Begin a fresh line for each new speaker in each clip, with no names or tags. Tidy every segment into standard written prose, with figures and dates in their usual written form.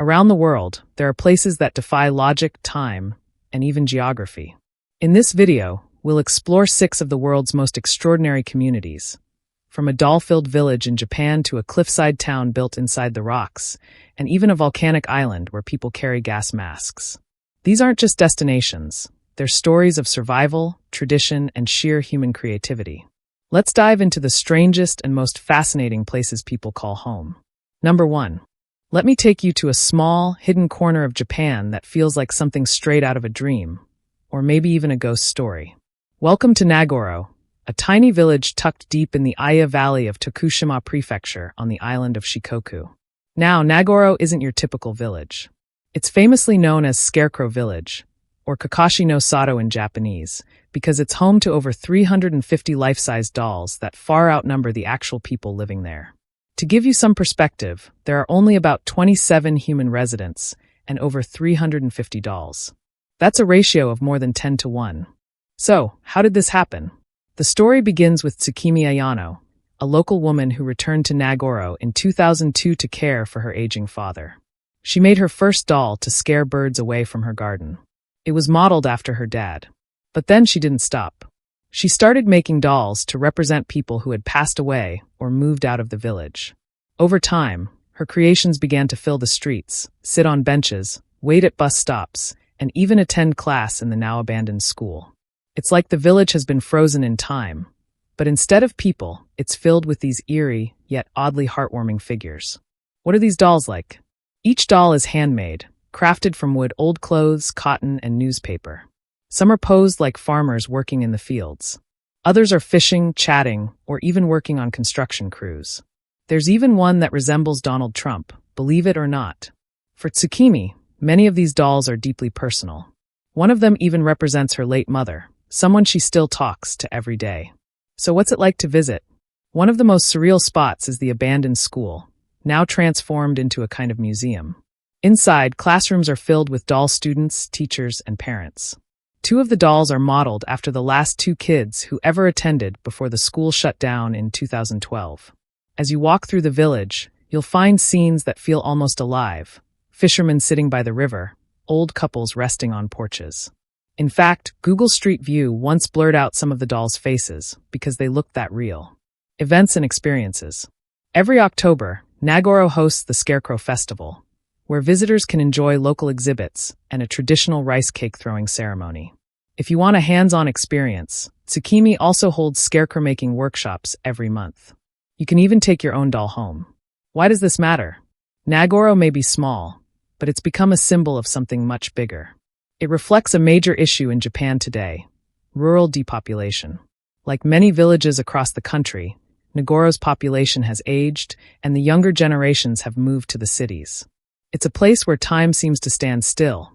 Around the world, there are places that defy logic, time, and even geography. In this video, we'll explore 6 of the world's most extraordinary communities, from a doll-filled village in Japan to a cliffside town built inside the rocks, and even a volcanic island where people carry gas masks. These aren't just destinations, they're stories of survival, tradition, and sheer human creativity. Let's dive into the strangest and most fascinating places people call home. Number 1. Let me take you to a small, hidden corner of Japan that feels like something straight out of a dream, or maybe even a ghost story. Welcome to Nagoro, a tiny village tucked deep in the Iya Valley of Tokushima Prefecture on the island of Shikoku. Now, Nagoro isn't your typical village. It's famously known as Scarecrow Village, or Kakashi no Sato in Japanese, because it's home to over 350 life-size dolls that far outnumber the actual people living there. To give you some perspective, there are only about 27 human residents and over 350 dolls. That's a ratio of more than 10 to 1. So, how did this happen? The story begins with Tsukimi Ayano, a local woman who returned to Nagoro in 2002 to care for her aging father. She made her first doll to scare birds away from her garden. It was modeled after her dad. But then she didn't stop. She started making dolls to represent people who had passed away or moved out of the village. Over time, her creations began to fill the streets, sit on benches, wait at bus stops, and even attend class in the now-abandoned school. It's like the village has been frozen in time, but instead of people, it's filled with these eerie, yet oddly heartwarming figures. What are these dolls like? Each doll is handmade, crafted from wood, old clothes, cotton, and newspaper. Some are posed like farmers working in the fields. Others are fishing, chatting, or even working on construction crews. There's even one that resembles Donald Trump, believe it or not. For Tsukimi, many of these dolls are deeply personal. One of them even represents her late mother, someone she still talks to every day. So what's it like to visit? One of the most surreal spots is the abandoned school, now transformed into a kind of museum. Inside, classrooms are filled with doll students, teachers, and parents. 2 of the dolls are modeled after the last 2 kids who ever attended before the school shut down in 2012. As you walk through the village, you'll find scenes that feel almost alive. Fishermen sitting by the river, old couples resting on porches. In fact, Google Street View once blurred out some of the dolls' faces because they looked that real. Events and experiences. Every October, Nagoro hosts the Scarecrow Festival, where visitors can enjoy local exhibits and a traditional rice cake throwing ceremony. If you want a hands-on experience, Tsukimi also holds scarecrow-making workshops every month. You can even take your own doll home. Why does this matter? Nagoro may be small, but it's become a symbol of something much bigger. It reflects a major issue in Japan today: rural depopulation. Like many villages across the country, Nagoro's population has aged, and the younger generations have moved to the cities. It's a place where time seems to stand still,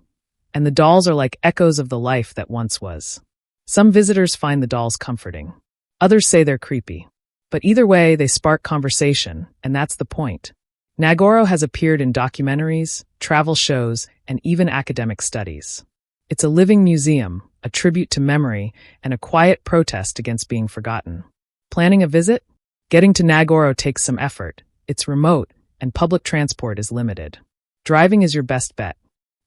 and the dolls are like echoes of the life that once was. Some visitors find the dolls comforting. Others say they're creepy. But either way, they spark conversation, and that's the point. Nagoro has appeared in documentaries, travel shows, and even academic studies. It's a living museum, a tribute to memory, and a quiet protest against being forgotten. Planning a visit? Getting to Nagoro takes some effort. It's remote, and public transport is limited. Driving is your best bet.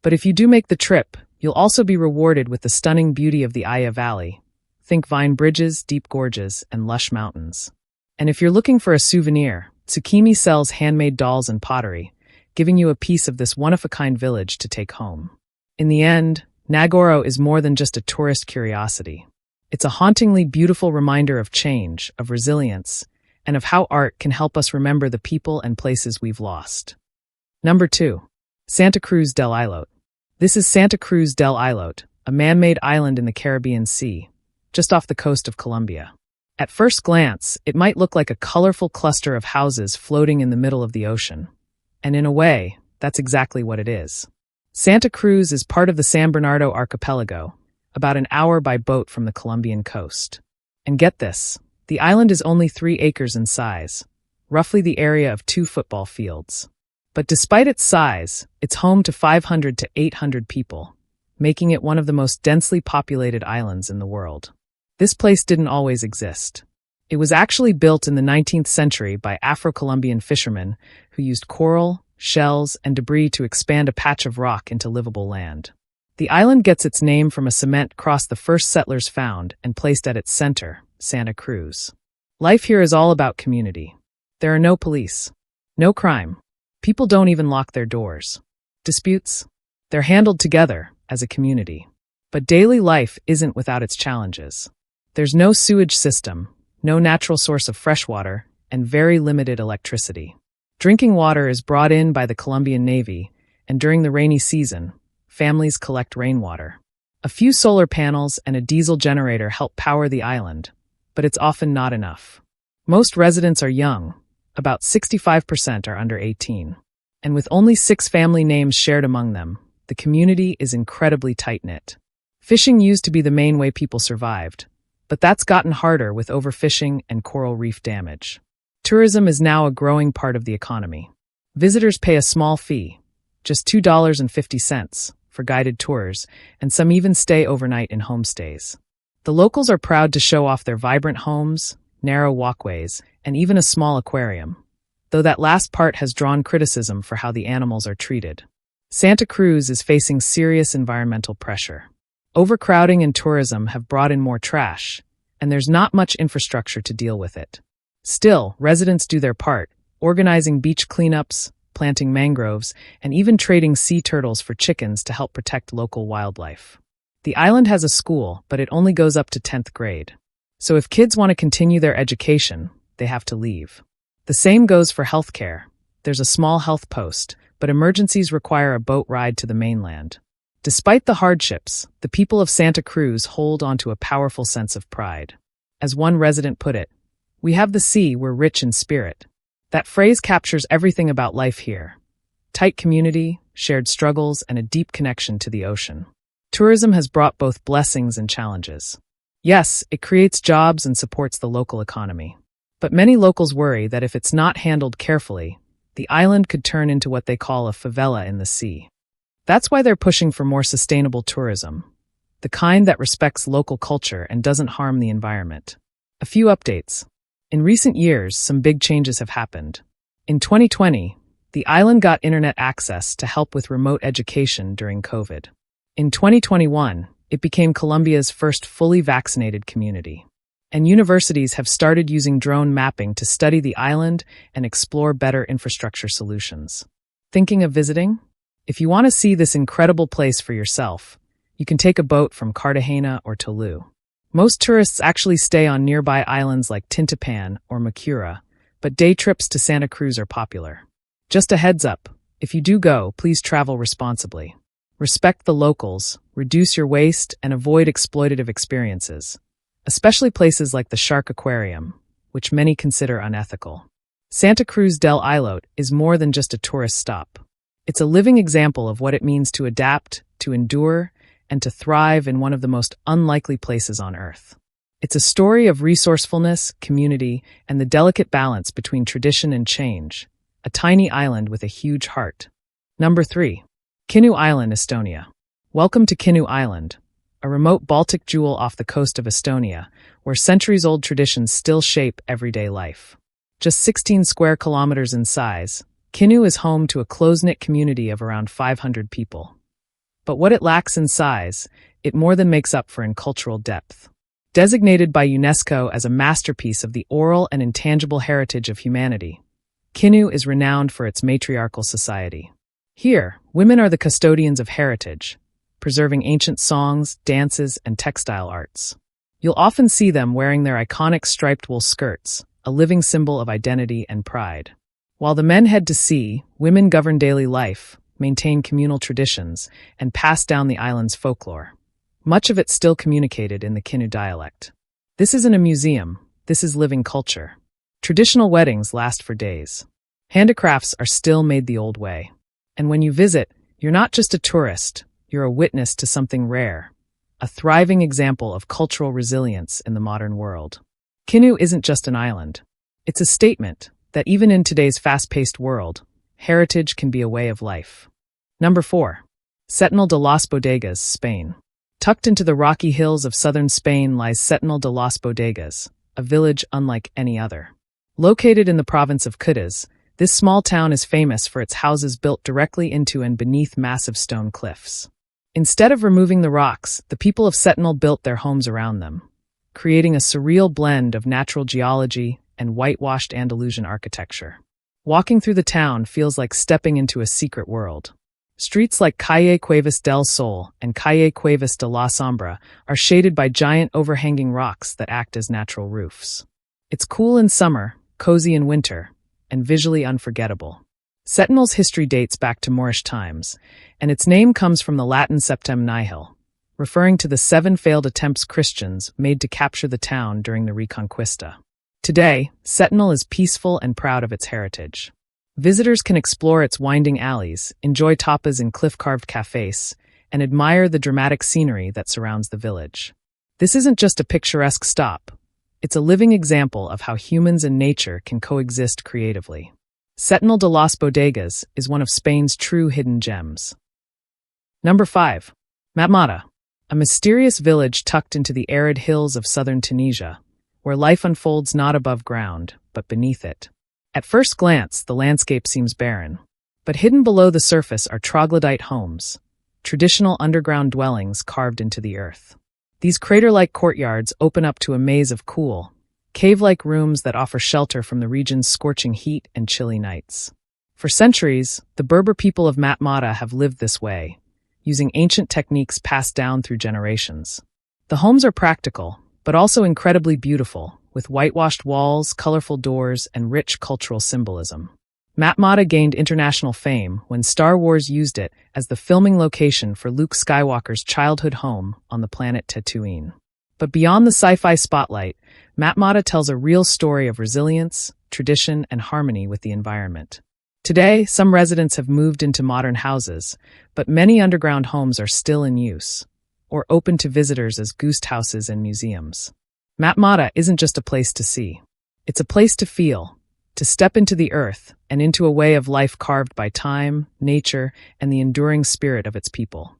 But if you do make the trip, you'll also be rewarded with the stunning beauty of the Iya Valley. Think vine bridges, deep gorges, and lush mountains. And if you're looking for a souvenir, Tsukimi sells handmade dolls and pottery, giving you a piece of this one-of-a-kind village to take home. In the end, Nagoro is more than just a tourist curiosity. It's a hauntingly beautiful reminder of change, of resilience, and of how art can help us remember the people and places we've lost. Number 2. Santa Cruz del Islote. This is Santa Cruz del Islote, a man-made island in the Caribbean Sea, just off the coast of Colombia. At first glance, it might look like a colorful cluster of houses floating in the middle of the ocean. And in a way, that's exactly what it is. Santa Cruz is part of the San Bernardo archipelago, about an hour by boat from the Colombian coast. And get this, the island is only 3 acres in size, roughly the area of 2 football fields. But despite its size, it's home to 500 to 800 people, making it one of the most densely populated islands in the world. This place didn't always exist. It was actually built in the 19th century by Afro-Colombian fishermen who used coral, shells, and debris to expand a patch of rock into livable land. The island gets its name from a cement cross the first settlers found and placed at its center, Santa Cruz. Life here is all about community. There are no police, no crime. People don't even lock their doors. Disputes? They're handled together as a community. But daily life isn't without its challenges. There's no sewage system, no natural source of fresh water, and very limited electricity. Drinking water is brought in by the Colombian Navy, and during the rainy season, families collect rainwater. A few solar panels and a diesel generator help power the island, but it's often not enough. Most residents are young, about 65% are under 18. And with only 6 family names shared among them, the community is incredibly tight-knit. Fishing used to be the main way people survived, but that's gotten harder with overfishing and coral reef damage. Tourism is now a growing part of the economy. Visitors pay a small fee, just $2.50, for guided tours, and some even stay overnight in homestays. The locals are proud to show off their vibrant homes, narrow walkways, and even a small aquarium, though that last part has drawn criticism for how the animals are treated. Santa Cruz is facing serious environmental pressure. Overcrowding and tourism have brought in more trash, and there's not much infrastructure to deal with it. Still, residents do their part, organizing beach cleanups, planting mangroves, and even trading sea turtles for chickens to help protect local wildlife. The island has a school, but it only goes up to 10th grade. So if kids want to continue their education, they have to leave. The same goes for healthcare. There's a small health post, but emergencies require a boat ride to the mainland. Despite the hardships, the people of Santa Cruz hold onto a powerful sense of pride. As one resident put it, "We have the sea, we're rich in spirit." That phrase captures everything about life here. Tight community, shared struggles, and a deep connection to the ocean. Tourism has brought both blessings and challenges. Yes, it creates jobs and supports the local economy. But many locals worry that if it's not handled carefully, the island could turn into what they call a favela in the sea. That's why they're pushing for more sustainable tourism, the kind that respects local culture and doesn't harm the environment. A few updates. In recent years, some big changes have happened. In 2020, the island got internet access to help with remote education during COVID. In 2021, it became Colombia's first fully vaccinated community. And universities have started using drone mapping to study the island and explore better infrastructure solutions. Thinking of visiting? If you want to see this incredible place for yourself, you can take a boat from Cartagena or Tulu. Most tourists actually stay on nearby islands like Tintapan or Macura, but day trips to Santa Cruz are popular. Just a heads up, if you do go, please travel responsibly. Respect the locals, reduce your waste, and avoid exploitative experiences, especially places like the Shark Aquarium, which many consider unethical. Santa Cruz del Islote is more than just a tourist stop. It's a living example of what it means to adapt, to endure, and to thrive in one of the most unlikely places on Earth. It's a story of resourcefulness, community, and the delicate balance between tradition and change, a tiny island with a huge heart. Number 3. Kihnu Island, Estonia. Welcome to Kihnu Island, a remote Baltic jewel off the coast of Estonia, where centuries-old traditions still shape everyday life. Just 16 square kilometers in size, Kihnu is home to a close-knit community of around 500 people. But what it lacks in size, it more than makes up for in cultural depth. Designated by UNESCO as a masterpiece of the oral and intangible heritage of humanity, Kihnu is renowned for its matriarchal society. Here, women are the custodians of heritage, preserving ancient songs, dances, and textile arts. You'll often see them wearing their iconic striped wool skirts, a living symbol of identity and pride. While the men head to sea, women govern daily life, maintain communal traditions, and pass down the island's folklore. Much of it still communicated in the Kihnu dialect. This isn't a museum, this is living culture. Traditional weddings last for days. Handicrafts are still made the old way. And when you visit, you're not just a tourist, you're a witness to something rare, a thriving example of cultural resilience in the modern world. Kihnu isn't just an island. It's a statement that even in today's fast-paced world, heritage can be a way of life. Number 4. Setenil de las Bodegas, Spain. Tucked into the rocky hills of southern Spain lies Setenil de las Bodegas, a village unlike any other. Located in the province of Cruz, This small town is famous for its houses built directly into and beneath massive stone cliffs. Instead of removing the rocks, the people of Setenil built their homes around them, creating a surreal blend of natural geology and whitewashed Andalusian architecture. Walking through the town feels like stepping into a secret world. Streets like Calle Cuevas del Sol and Calle Cuevas de la Sombra are shaded by giant overhanging rocks that act as natural roofs. It's cool in summer, cozy in winter, and visually unforgettable. Setenil's history dates back to Moorish times, and its name comes from the Latin septem nihil, referring to the 7 failed attempts Christians made to capture the town during the Reconquista. Today, Setenil is peaceful and proud of its heritage. Visitors can explore its winding alleys, enjoy tapas in cliff-carved cafes, and admire the dramatic scenery that surrounds the village. This isn't just a picturesque stop. It's a living example of how humans and nature can coexist creatively. Setenil de las Bodegas is one of Spain's true hidden gems. Number 5. Matmata, a mysterious village tucked into the arid hills of southern Tunisia, where life unfolds not above ground, but beneath it. At first glance, the landscape seems barren, but hidden below the surface are troglodyte homes, traditional underground dwellings carved into the earth. These crater-like courtyards open up to a maze of cool, cave-like rooms that offer shelter from the region's scorching heat and chilly nights. For centuries, the Berber people of Matmata have lived this way, using ancient techniques passed down through generations. The homes are practical, but also incredibly beautiful, with whitewashed walls, colorful doors, and rich cultural symbolism. Matmata gained international fame when Star Wars used it as the filming location for Luke Skywalker's childhood home on the planet Tatooine. But beyond the sci-fi spotlight, Matmata tells a real story of resilience, tradition, and harmony with the environment. Today, some residents have moved into modern houses, but many underground homes are still in use, or open to visitors as ghost houses and museums. Matmata isn't just a place to see. It's a place to feel, to step into the earth and into a way of life carved by time, nature, and the enduring spirit of its people.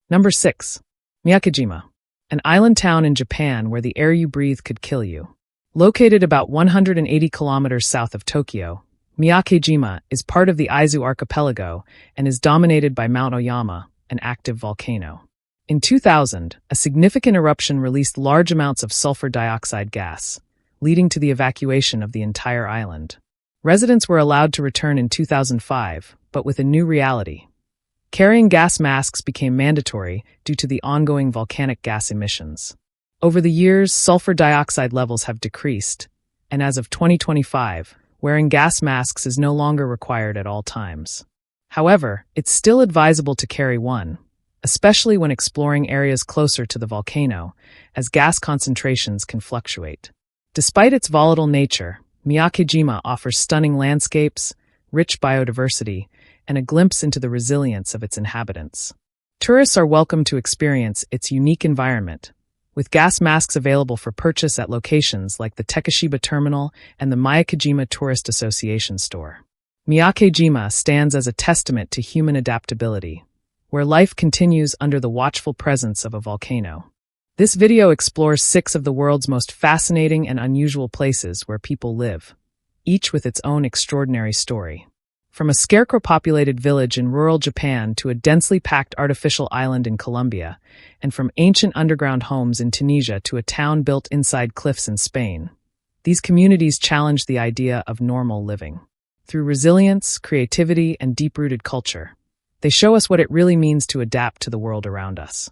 Number 6. Miyake-jima, an island town in Japan where the air you breathe could kill you. Located about 180 kilometers south of Tokyo, Miyake-jima is part of the Izu archipelago and is dominated by Mount Oyama, an active volcano. In 2000, a significant eruption released large amounts of sulfur dioxide gas, leading to the evacuation of the entire island. Residents were allowed to return in 2005, but with a new reality. Carrying gas masks became mandatory due to the ongoing volcanic gas emissions. Over the years, sulfur dioxide levels have decreased, and as of 2025, wearing gas masks is no longer required at all times. However, it's still advisable to carry one, especially when exploring areas closer to the volcano, as gas concentrations can fluctuate. Despite its volatile nature, Miyake-jima offers stunning landscapes, rich biodiversity, and a glimpse into the resilience of its inhabitants. Tourists are welcome to experience its unique environment, with gas masks available for purchase at locations like the Takeshiba Terminal and the Miyake-jima Tourist Association store. Miyake-jima stands as a testament to human adaptability, where life continues under the watchful presence of a volcano. This video explores 6 of the world's most fascinating and unusual places where people live, each with its own extraordinary story. From a scarecrow-populated village in rural Japan to a densely packed artificial island in Colombia, and from ancient underground homes in Tunisia to a town built inside cliffs in Spain, these communities challenge the idea of normal living. Through resilience, creativity, and deep-rooted culture, they show us what it really means to adapt to the world around us.